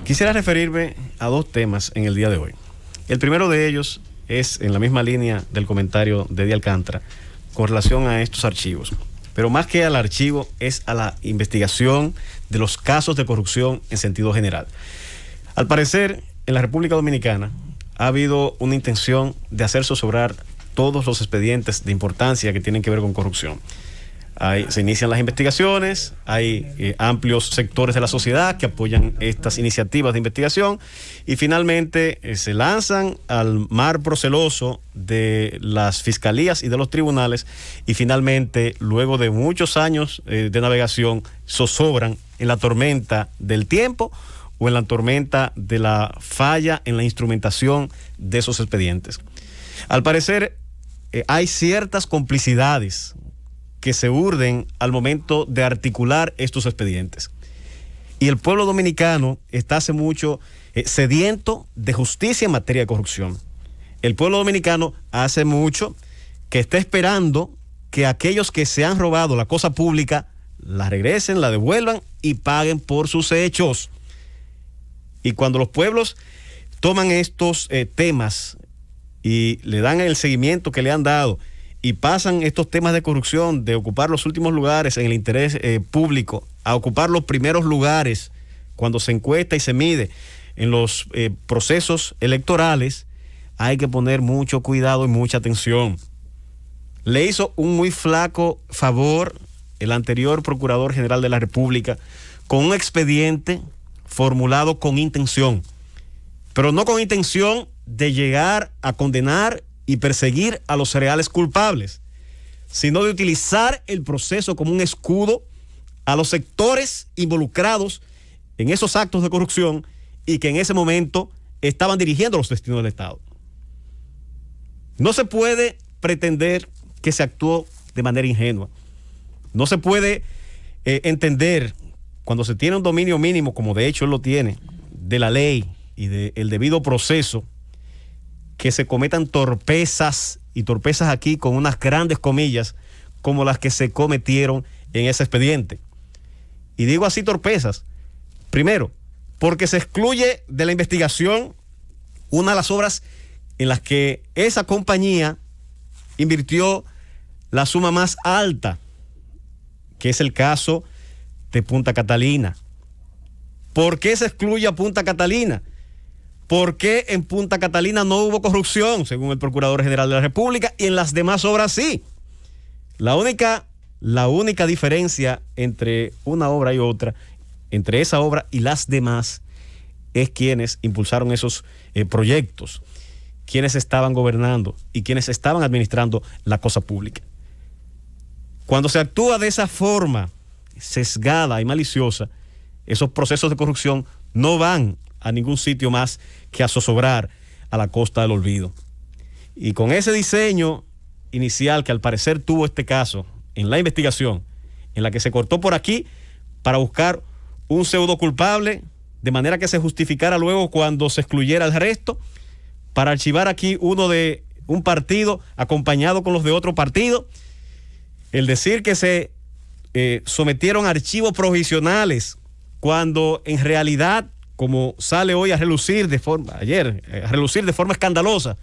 Quisiera referirme a dos temas en el día de hoy. El primero de ellos es en la misma línea del comentario de Eddie Alcántara con relación a estos archivos. Pero más que al archivo es a la investigación de los casos de corrupción en sentido general. Al parecer, en la República Dominicana ha habido una intención de hacer zozobrar todos los expedientes de importancia que tienen que ver con corrupción. Se inician las investigaciones, hay amplios sectores de la sociedad que apoyan estas iniciativas de investigación y finalmente se lanzan al mar proceloso de las fiscalías y de los tribunales y finalmente, luego de muchos años de navegación, zozobran en la tormenta del tiempo o en la tormenta de la falla en la instrumentación de esos expedientes. Al parecer, hay ciertas complicidades que se urden al momento de articular estos expedientes. Y el pueblo dominicano está hace mucho sediento de justicia en materia de corrupción. El pueblo dominicano hace mucho que está esperando que aquellos que se han robado la cosa pública la regresen, la devuelvan y paguen por sus hechos. Y cuando los pueblos toman estos temas y le dan el seguimiento que le han dado y pasan estos temas de corrupción, de ocupar los últimos lugares en el interés público, a ocupar los primeros lugares cuando se encuesta y se mide en los procesos electorales, hay que poner mucho cuidado y mucha atención. Le hizo un muy flaco favor el anterior Procurador General de la República con un expediente formulado con intención, pero no con intención de llegar a condenar y perseguir a los reales culpables, sino de utilizar el proceso como un escudo a los sectores involucrados en esos actos de corrupción y que en ese momento estaban dirigiendo los destinos del Estado. No se puede pretender que se actuó de manera ingenua. No se puede entender, cuando se tiene un dominio mínimo, como de hecho él lo tiene, de la ley y del debido proceso, que se cometan torpezas, y torpezas aquí con unas grandes comillas, como las que se cometieron en ese expediente. Y digo así torpezas, primero, porque se excluye de la investigación una de las obras en las que esa compañía invirtió la suma más alta, que es el caso de Punta Catalina. ¿Por qué se excluye a Punta Catalina? ¿Por qué en Punta Catalina no hubo corrupción, según el Procurador General de la República, y en las demás obras sí? La única diferencia entre una obra y otra, entre esa obra y las demás, es quienes impulsaron esos proyectos, quienes estaban gobernando y quienes estaban administrando la cosa pública. Cuando se actúa de esa forma sesgada y maliciosa, esos procesos de corrupción no van a ningún sitio más que a zozobrar a la costa del olvido. Y con ese diseño inicial que al parecer tuvo este caso en la investigación, en la que se cortó por aquí para buscar un pseudo culpable, de manera que se justificara luego cuando se excluyera el resto, para archivar aquí uno de un partido acompañado con los de otro partido, el decir que se sometieron a archivos provisionales cuando en realidad, como sale hoy a relucir de forma escandalosa,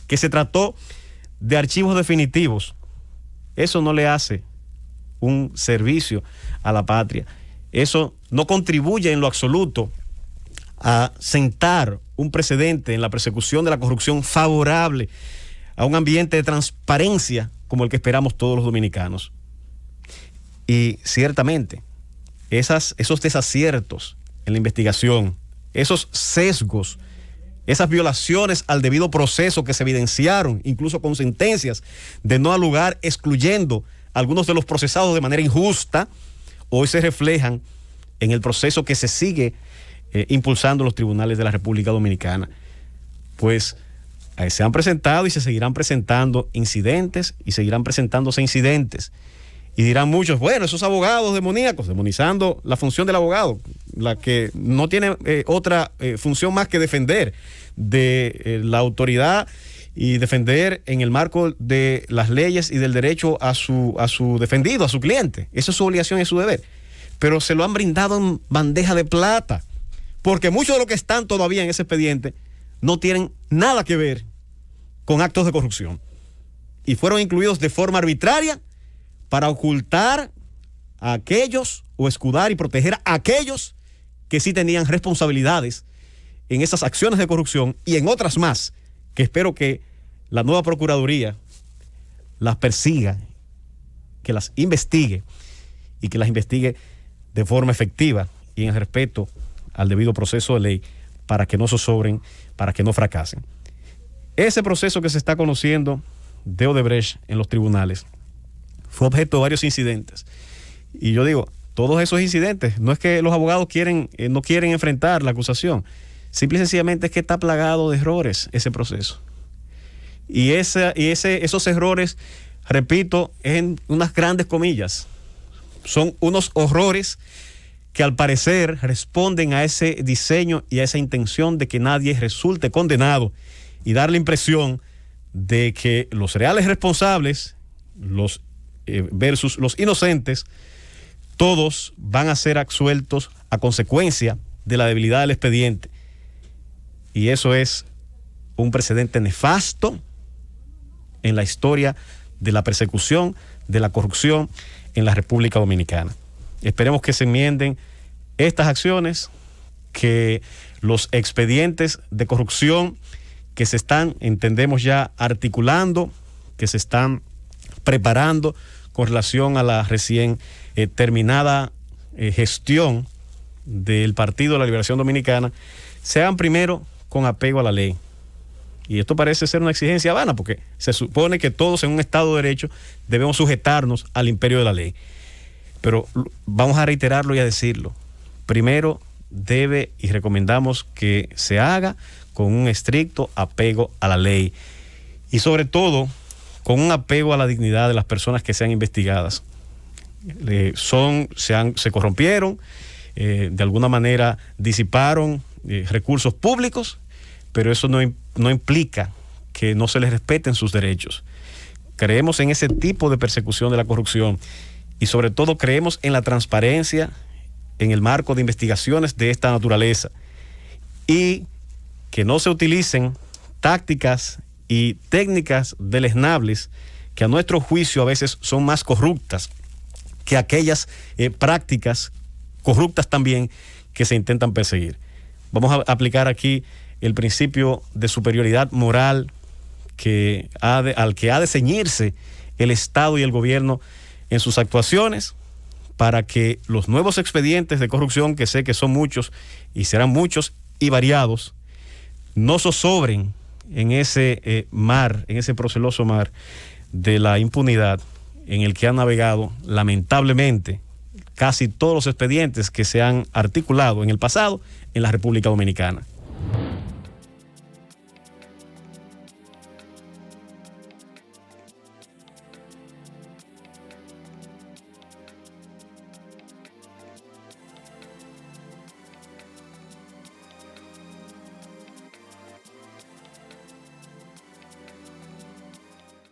que se trató de archivos definitivos. Eso no le hace un servicio a la patria. Eso no contribuye en lo absoluto a sentar un precedente en la persecución de la corrupción favorable a un ambiente de transparencia como el que esperamos todos los dominicanos. Y ciertamente, esos desaciertos en la investigación, esos sesgos, esas violaciones al debido proceso que se evidenciaron, incluso con sentencias de no al lugar, excluyendo a algunos de los procesados de manera injusta, hoy se reflejan en el proceso que se sigue impulsando los tribunales de la República Dominicana. Pues se han presentado y se seguirán presentando incidentes y seguirán presentándose incidentes. Y dirán muchos, bueno, esos abogados demoníacos, demonizando la función del abogado, la que no tiene otra función más que defender de la autoridad y defender en el marco de las leyes y del derecho a su defendido, a su cliente. Esa es su obligación y su deber. Pero se lo han brindado en bandeja de plata, porque muchos de los que están todavía en ese expediente no tienen nada que ver con actos de corrupción y fueron incluidos de forma arbitraria para ocultar a aquellos o escudar y proteger a aquellos que sí tenían responsabilidades en esas acciones de corrupción y en otras más, que espero que la nueva Procuraduría las persiga, que las investigue y que las investigue de forma efectiva y en respeto al debido proceso de ley para que no zozobren, para que no fracasen. Ese proceso que se está conociendo de Odebrecht en los tribunales fue objeto de varios incidentes. Y yo digo, todos esos incidentes, no es que los abogados no quieren enfrentar la acusación, simple y sencillamente es que está plagado de errores ese proceso. Y esos errores, repito, en unas grandes comillas, son unos horrores que al parecer responden a ese diseño y a esa intención de que nadie resulte condenado y dar la impresión de que los reales responsables, versus los inocentes, todos van a ser absueltos a consecuencia de la debilidad del expediente. Y eso es un precedente nefasto en la historia de la persecución, de la corrupción en la República Dominicana. Esperemos que se enmienden estas acciones, que los expedientes de corrupción que se están, entendemos ya, articulando, que se están preparando con relación a la recién terminada gestión del Partido de la Liberación Dominicana, se hagan primero con apego a la ley. Y esto parece ser una exigencia vana, porque se supone que todos en un Estado de Derecho debemos sujetarnos al imperio de la ley. Pero vamos a reiterarlo y a decirlo. Primero debe y recomendamos que se haga con un estricto apego a la ley y sobre todo con un apego a la dignidad de las personas que sean investigadas. Se corrompieron, de alguna manera disiparon recursos públicos, pero eso no implica que no se les respeten sus derechos. Creemos en ese tipo de persecución de la corrupción y sobre todo creemos en la transparencia en el marco de investigaciones de esta naturaleza y que no se utilicen tácticas y técnicas deleznables que a nuestro juicio a veces son más corruptas que aquellas prácticas corruptas también que se intentan perseguir. Vamos a aplicar aquí el principio de superioridad moral al que ha de ceñirse el Estado y el gobierno en sus actuaciones para que los nuevos expedientes de corrupción, que sé que son muchos y serán muchos y variados, no zozobren en ese mar, en ese proceloso mar de la impunidad en el que han navegado lamentablemente casi todos los expedientes que se han articulado en el pasado en la República Dominicana.